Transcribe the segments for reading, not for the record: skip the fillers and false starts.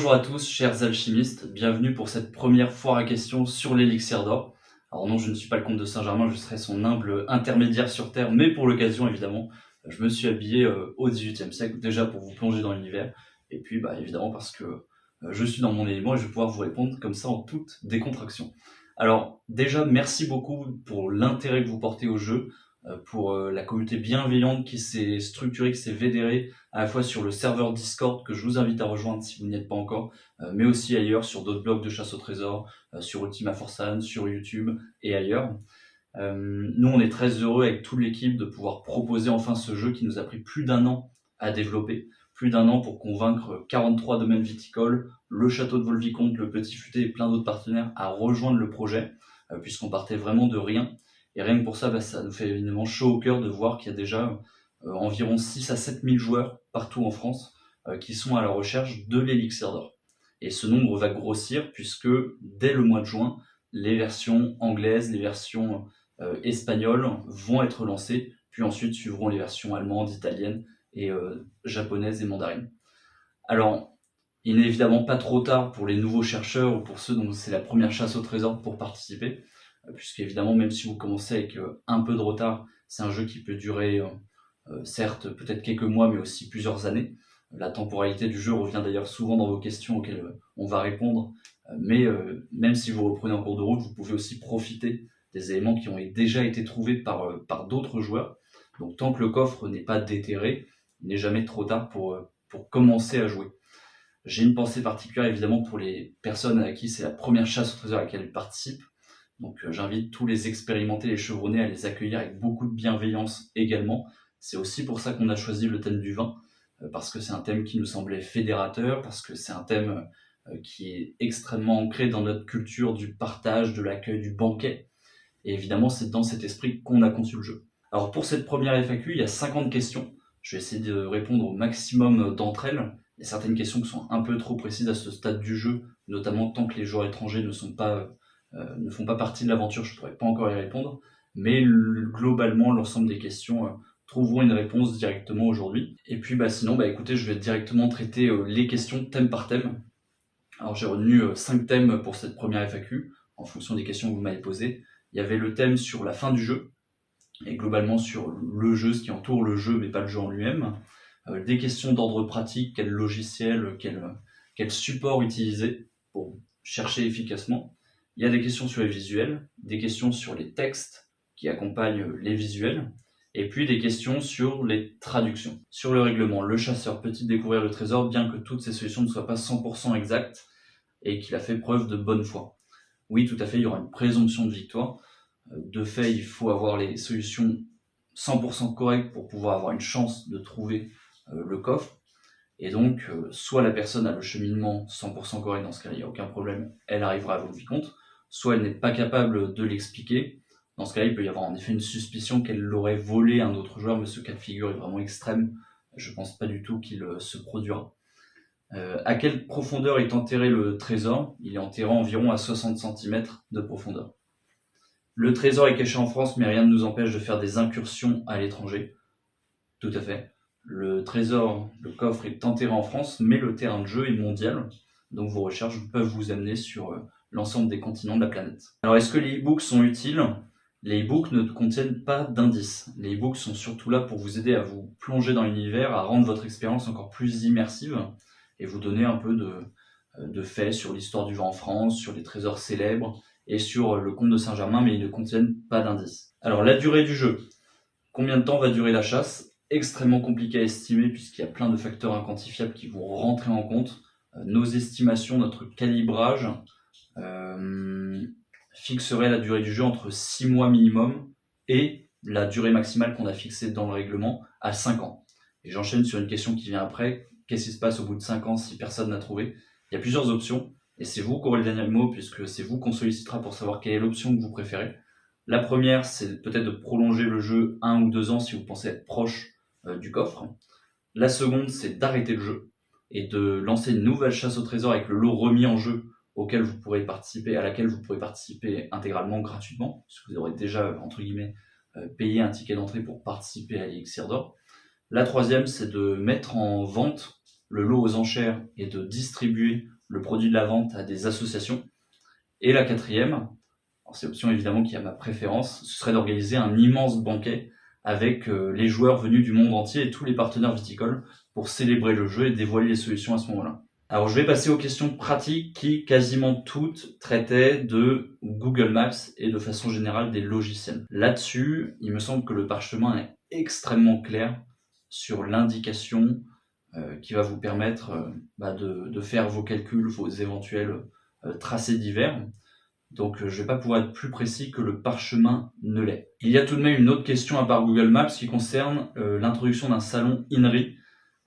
Bonjour à tous, chers alchimistes, bienvenue pour cette première foire à questions sur l'élixir d'or. Alors non, je ne suis pas le comte de Saint-Germain, je serai son humble intermédiaire sur Terre, mais pour l'occasion, évidemment, je me suis habillé au XVIIIe siècle, déjà pour vous plonger dans l'univers, et puis évidemment parce que je suis dans mon élément et je vais pouvoir vous répondre comme ça en toute décontraction. Alors déjà, merci beaucoup pour l'intérêt que vous portez au jeu, pour la communauté bienveillante qui s'est structurée, qui s'est fédérée, à la fois sur le serveur Discord que je vous invite à rejoindre si vous n'y êtes pas encore, mais aussi ailleurs sur d'autres blogs de chasse au trésor, sur Ultima Forsan, sur YouTube et ailleurs. Nous, on est très heureux avec toute l'équipe de pouvoir proposer enfin ce jeu qui nous a pris plus d'1 an à développer, plus d'1 an pour convaincre 43 domaines viticoles, le château de Volvicomte, le Petit Futé et plein d'autres partenaires à rejoindre le projet, puisqu'on partait vraiment de rien. Et rien que pour ça, ça nous fait évidemment chaud au cœur de voir qu'il y a déjà environ 6 à 7 000 joueurs partout en France qui sont à la recherche de l'élixir d'or. Et ce nombre va grossir puisque dès le mois de juin, les versions anglaises, les versions espagnoles vont être lancées, puis ensuite suivront les versions allemandes, italiennes et japonaises et mandarines. Alors, il n'est évidemment pas trop tard pour les nouveaux chercheurs ou pour ceux dont c'est la première chasse au trésor pour participer, puisque évidemment, même si vous commencez avec un peu de retard, c'est un jeu qui peut durer certes peut-être quelques mois, mais aussi plusieurs années. La temporalité du jeu revient d'ailleurs souvent dans vos questions auxquelles on va répondre, mais même si vous reprenez en cours de route, vous pouvez aussi profiter des éléments qui ont déjà été trouvés par d'autres joueurs. Donc tant que le coffre n'est pas déterré, il n'est jamais trop tard pour commencer à jouer. J'ai une pensée particulière évidemment pour les personnes à qui c'est la première chasse au trésor à laquelle elles participent. Donc j'invite tous les expérimentés, les chevronnés à les accueillir avec beaucoup de bienveillance également. C'est aussi pour ça qu'on a choisi le thème du vin, parce que c'est un thème qui nous semblait fédérateur, parce que c'est un thème qui est extrêmement ancré dans notre culture du partage, de l'accueil, du banquet. Et évidemment, c'est dans cet esprit qu'on a conçu le jeu. Alors pour cette première FAQ, il y a 50 questions. Je vais essayer de répondre au maximum d'entre elles. Il y a certaines questions qui sont un peu trop précises à ce stade du jeu, notamment tant que les joueurs étrangers ne font pas partie de l'aventure, je ne pourrais pas encore y répondre. Mais globalement, l'ensemble des questions trouveront une réponse directement aujourd'hui. Et puis sinon, écoutez, je vais directement traiter les questions thème par thème. Alors j'ai retenu 5 thèmes pour cette première FAQ, en fonction des questions que vous m'avez posées. Il y avait le thème sur la fin du jeu, et globalement sur le jeu, ce qui entoure le jeu, mais pas le jeu en lui-même. Des questions d'ordre pratique, quel logiciel, quel support utiliser pour chercher efficacement. Il y a des questions sur les visuels, des questions sur les textes qui accompagnent les visuels, et puis des questions sur les traductions. Sur le règlement, le chasseur peut-il découvrir le trésor bien que toutes ces solutions ne soient pas 100% exactes et qu'il a fait preuve de bonne foi? Oui, tout à fait, il y aura une présomption de victoire. De fait, il faut avoir les solutions 100% correctes pour pouvoir avoir une chance de trouver le coffre. Et donc, soit la personne a le cheminement 100% correct, dans ce cas-là, il n'y a aucun problème, elle arrivera à Volvicomte, soit elle n'est pas capable de l'expliquer. Dans ce cas-là, il peut y avoir en effet une suspicion qu'elle l'aurait volé à un autre joueur, mais ce cas de figure est vraiment extrême. Je ne pense pas du tout qu'il se produira. À quelle profondeur est enterré le trésor? Il est enterré environ à 60 cm de profondeur. Le trésor est caché en France, mais rien ne nous empêche de faire des incursions à l'étranger. Tout à fait. Le trésor, le coffre est enterré en France, mais le terrain de jeu est mondial. Donc vos recherches peuvent vous amener sur l'ensemble des continents de la planète. Alors est-ce que les e-books sont utiles? Les e-books ne contiennent pas d'indices. Les e-books sont surtout là pour vous aider à vous plonger dans l'univers, à rendre votre expérience encore plus immersive et vous donner un peu de faits sur l'histoire du vin en France, sur les trésors célèbres et sur le comte de Saint-Germain, mais ils ne contiennent pas d'indices. Alors la durée du jeu. Combien de temps va durer la chasse? Extrêmement compliqué à estimer puisqu'il y a plein de facteurs inquantifiables qui vont rentrer en compte. Nos estimations, notre calibrage fixerait la durée du jeu entre 6 mois minimum et la durée maximale qu'on a fixée dans le règlement à 5 ans. Et j'enchaîne sur une question qui vient après. Qu'est-ce qui se passe au bout de 5 ans si personne n'a trouvé? Il y a plusieurs options et c'est vous qui aurez le dernier mot puisque c'est vous qu'on sollicitera pour savoir quelle est l'option que vous préférez. La première, c'est peut-être de prolonger le jeu 1 ou 2 ans si vous pensez être proche du coffre. La seconde, c'est d'arrêter le jeu et de lancer une nouvelle chasse au trésor avec le lot remis en jeu à laquelle vous pourrez participer intégralement gratuitement, puisque vous aurez déjà, entre guillemets, payé un ticket d'entrée pour participer à l'élixir d'or. La troisième, c'est de mettre en vente le lot aux enchères et de distribuer le produit de la vente à des associations. Et la quatrième, alors c'est l'option évidemment qui a ma préférence, ce serait d'organiser un immense banquet avec les joueurs venus du monde entier et tous les partenaires viticoles pour célébrer le jeu et dévoiler les solutions à ce moment-là. Alors je vais passer aux questions pratiques qui quasiment toutes traitaient de Google Maps et de façon générale des logiciels. Là-dessus, il me semble que le parchemin est extrêmement clair sur l'indication qui va vous permettre de faire vos calculs, vos éventuels tracés divers. Donc je ne vais pas pouvoir être plus précis que le parchemin ne l'est. Il y a tout de même une autre question à part Google Maps qui concerne l'introduction d'un salon INRI.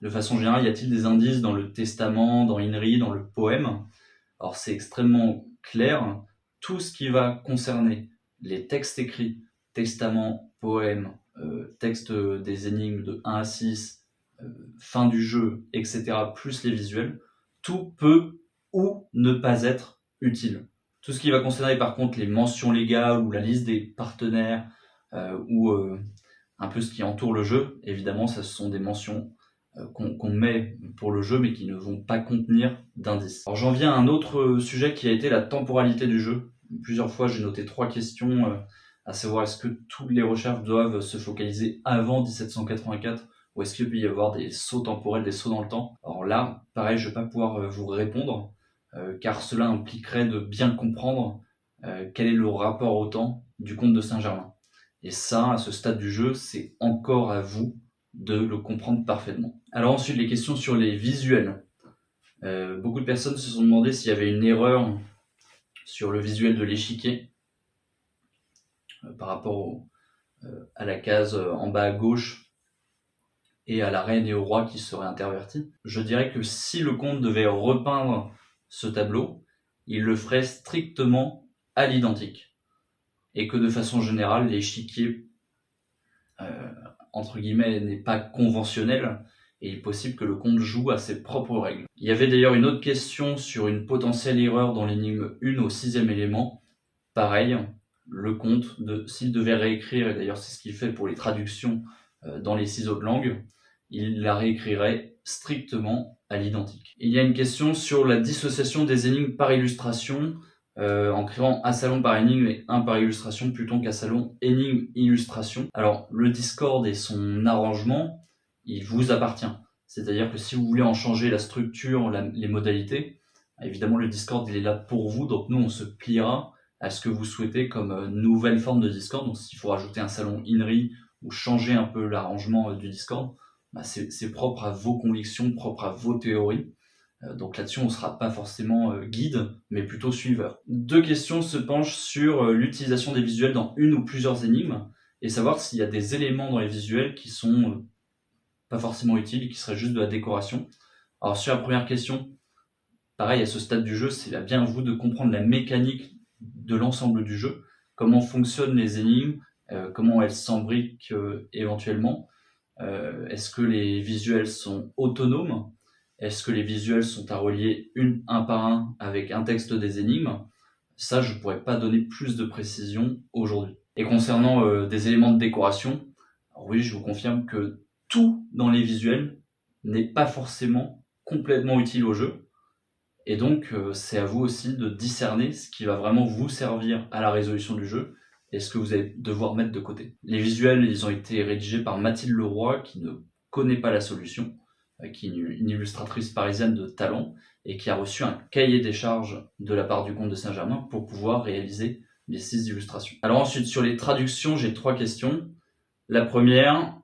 De façon générale, y a-t-il des indices dans le testament, dans INRI, dans le poème? Alors c'est extrêmement clair. Tout ce qui va concerner les textes écrits, testament, poème, texte des énigmes de 1 à 6, fin du jeu, etc., plus les visuels, tout peut ou ne pas être utile. Tout ce qui va concerner par contre les mentions légales ou la liste des partenaires ou un peu ce qui entoure le jeu, évidemment, ce sont des mentions qu'on met pour le jeu mais qui ne vont pas contenir d'indices. Alors j'en viens à un autre sujet qui a été la temporalité du jeu. Plusieurs fois j'ai noté 3 questions, à savoir est-ce que toutes les recherches doivent se focaliser avant 1784 ou est-ce qu'il peut y avoir des sauts temporels, des sauts dans le temps? Alors là, pareil, je ne vais pas pouvoir vous répondre car cela impliquerait de bien comprendre quel est le rapport au temps du comte de Saint-Germain. Et ça, à ce stade du jeu, c'est encore à vous de le comprendre parfaitement. Alors ensuite, les questions sur les visuels. Beaucoup de personnes se sont demandé s'il y avait une erreur sur le visuel de l'échiquier par rapport à la case en bas à gauche et à la reine et au roi qui seraient intervertis. Je dirais que si le comte devait repeindre ce tableau, il le ferait strictement à l'identique. Et que de façon générale, l'échiquier entre guillemets, n'est pas conventionnel, et il est possible que le comte joue à ses propres règles. Il y avait d'ailleurs une autre question sur une potentielle erreur dans l'énigme 1 au 6e élément. Pareil, le comte, s'il devait réécrire, et d'ailleurs c'est ce qu'il fait pour les traductions dans les 6 autres langues, il la réécrirait strictement à l'identique. Il y a une question sur la dissociation des énigmes par illustration, en créant un salon par énigme et un par illustration plutôt qu'un salon énigme-illustration. Alors, le Discord et son arrangement, il vous appartient. C'est-à-dire que si vous voulez en changer la structure, les modalités, évidemment, le Discord, il est là pour vous. Donc, nous, on se pliera à ce que vous souhaitez comme nouvelle forme de Discord. Donc, s'il faut rajouter un salon INRI ou changer un peu l'arrangement du Discord, c'est propre à vos convictions, propre à vos théories. Donc là-dessus, on ne sera pas forcément guide, mais plutôt suiveur. 2 questions se penchent sur l'utilisation des visuels dans une ou plusieurs énigmes, et savoir s'il y a des éléments dans les visuels qui sont pas forcément utiles et qui seraient juste de la décoration. Alors sur la première question, pareil, à ce stade du jeu, c'est bien à vous de comprendre la mécanique de l'ensemble du jeu, comment fonctionnent les énigmes, comment elles s'embriquent éventuellement, est-ce que les visuels sont autonomes? Est-ce que les visuels sont à relier un par un avec un texte des énigmes? Ça, je ne pourrais pas donner plus de précision aujourd'hui. Et concernant des éléments de décoration, alors oui, je vous confirme que tout dans les visuels n'est pas forcément complètement utile au jeu. Et donc, c'est à vous aussi de discerner ce qui va vraiment vous servir à la résolution du jeu et ce que vous allez devoir mettre de côté. Les visuels, ils ont été rédigés par Mathilde Leroy, qui ne connaît pas la solution, qui est une illustratrice parisienne de talent, et qui a reçu un cahier des charges de la part du comte de Saint-Germain pour pouvoir réaliser les 6 illustrations. Alors ensuite, sur les traductions, j'ai 3 questions. La première,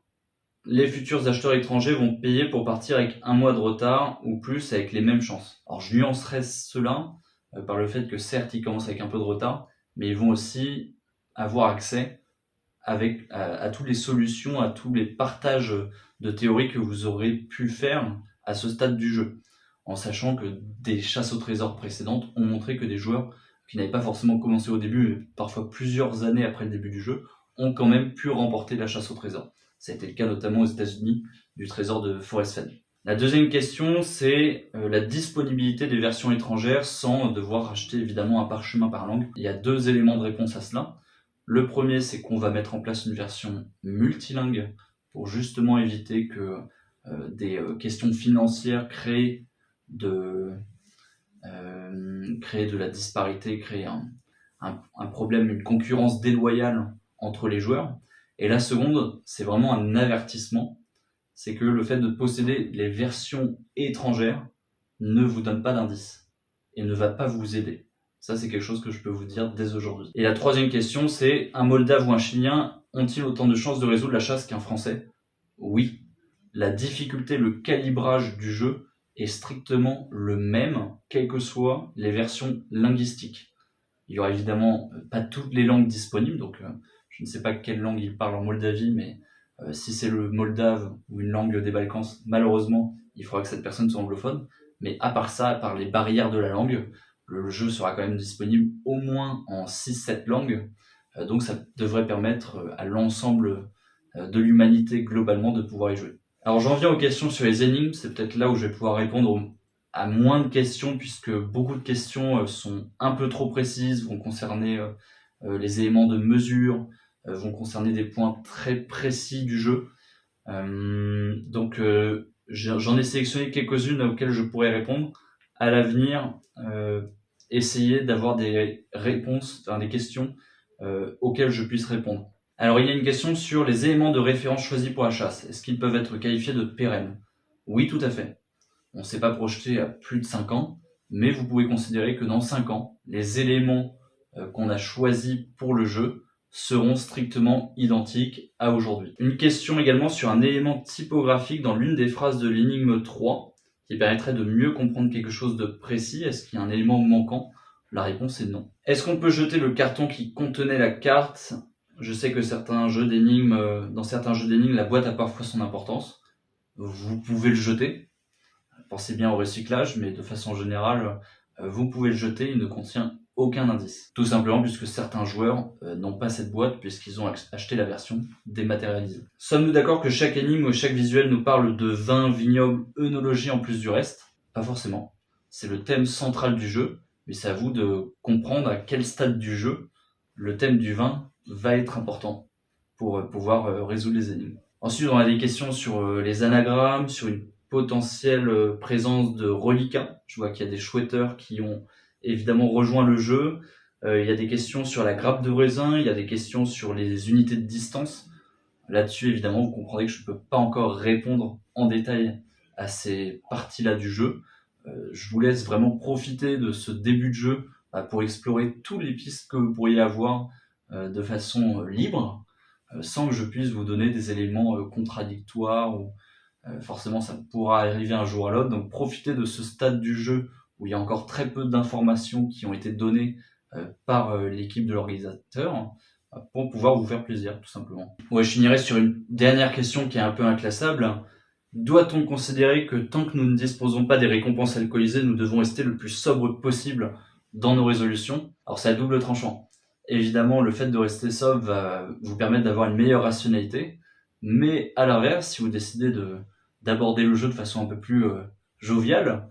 les futurs acheteurs étrangers vont payer pour partir avec 1 mois de retard ou plus avec les mêmes chances. Alors je nuancerai cela par le fait que certes ils commencent avec un peu de retard, mais ils vont aussi avoir accès à toutes les solutions, à tous les partages de théories que vous aurez pu faire à ce stade du jeu, en sachant que des chasses au trésor précédentes ont montré que des joueurs qui n'avaient pas forcément commencé au début, mais parfois plusieurs années après le début du jeu, ont quand même pu remporter la chasse au trésor. Ça a été le cas notamment aux États-Unis du trésor de Forest Fen. La deuxième question, c'est la disponibilité des versions étrangères sans devoir acheter évidemment un parchemin par langue. Il y a 2 éléments de réponse à cela. Le premier, c'est qu'on va mettre en place une version multilingue pour justement éviter que des questions financières créées créer de la disparité, créer un problème, une concurrence déloyale entre les joueurs. Et la seconde, c'est vraiment un avertissement, c'est que le fait de posséder les versions étrangères ne vous donne pas d'indice et ne va pas vous aider. Ça, c'est quelque chose que je peux vous dire dès aujourd'hui. Et la troisième question, c'est un Moldave ou un Chilien ont-ils autant de chances de résoudre la chasse qu'un Français ? Oui. La difficulté, le calibrage du jeu est strictement le même, quelles que soient les versions linguistiques. Il y aura évidemment pas toutes les langues disponibles, donc je ne sais pas quelle langue ils parlent en Moldavie, mais si c'est le moldave ou une langue des Balkans, malheureusement, il faudra que cette personne soit anglophone. Mais à part ça, à part les barrières de la langue, le jeu sera quand même disponible au moins en 6-7 langues. Donc ça devrait permettre à l'ensemble de l'humanité globalement de pouvoir y jouer. Alors j'en viens aux questions sur les énigmes, c'est peut-être là où je vais pouvoir répondre à moins de questions, puisque beaucoup de questions sont un peu trop précises, vont concerner les éléments de mesure, vont concerner des points très précis du jeu. Donc j'en ai sélectionné quelques-unes auxquelles je pourrais répondre. À l'avenir, essayer d'avoir des réponses, enfin des questions auxquelles je puisse répondre. Alors il y a une question sur les éléments de référence choisis pour la chasse. Est-ce qu'ils peuvent être qualifiés de pérennes ? Oui, tout à fait. On ne s'est pas projeté à plus de 5 ans, mais vous pouvez considérer que dans 5 ans, les éléments qu'on a choisis pour le jeu seront strictement identiques à aujourd'hui. Une question également sur un élément typographique dans l'une des phrases de l'énigme 3 qui permettrait de mieux comprendre quelque chose de précis. Est-ce qu'il y a un élément manquant ? La réponse est non. Est-ce qu'on peut jeter le carton qui contenait la carte ? Je sais que certains jeux d'énigmes, dans certains jeux d'énigmes, la boîte a parfois son importance. Vous pouvez le jeter. Pensez bien au recyclage, mais de façon générale, vous pouvez le jeter, il ne contient aucun indice. Tout simplement puisque certains joueurs n'ont pas cette boîte puisqu'ils ont acheté la version dématérialisée. Sommes-nous d'accord que chaque énigme ou chaque visuel nous parle de vin, vignoble, œnologie en plus du reste ? Pas forcément. C'est le thème central du jeu, mais c'est à vous de comprendre à quel stade du jeu le thème du vin va être important pour pouvoir résoudre les énigmes. Ensuite, on a des questions sur les anagrammes, sur une potentielle présence de reliquats. Je vois qu'il y a des chouetteurs qui ont évidemment rejoint le jeu. Il y a des questions sur la grappe de raisin, il y a des questions sur les unités de distance. Là-dessus, évidemment, vous comprendrez que je ne peux pas encore répondre en détail à ces parties-là du jeu. Je vous laisse vraiment profiter de ce début de jeu pour explorer toutes les pistes que vous pourriez avoir de façon libre, sans que je puisse vous donner des éléments contradictoires ou forcément ça pourra arriver un jour à l'autre. Donc profitez de ce stade du jeu où il y a encore très peu d'informations qui ont été données par l'équipe de l'organisateur pour pouvoir vous faire plaisir, tout simplement. Ouais, je finirai sur une dernière question qui est un peu inclassable. Doit-on considérer que tant que nous ne disposons pas des récompenses alcoolisées, nous devons rester le plus sobre possible dans nos résolutions ? Alors c'est à double tranchant. Évidemment, le fait de rester sobre va vous permettre d'avoir une meilleure rationalité, mais à l'inverse, si vous décidez d'aborder le jeu de façon un peu plus joviale,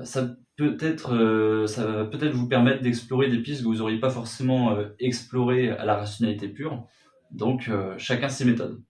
ça va peut-être vous permettre d'explorer des pistes que vous n'auriez pas forcément explorées à la rationalité pure. Donc chacun ses méthodes.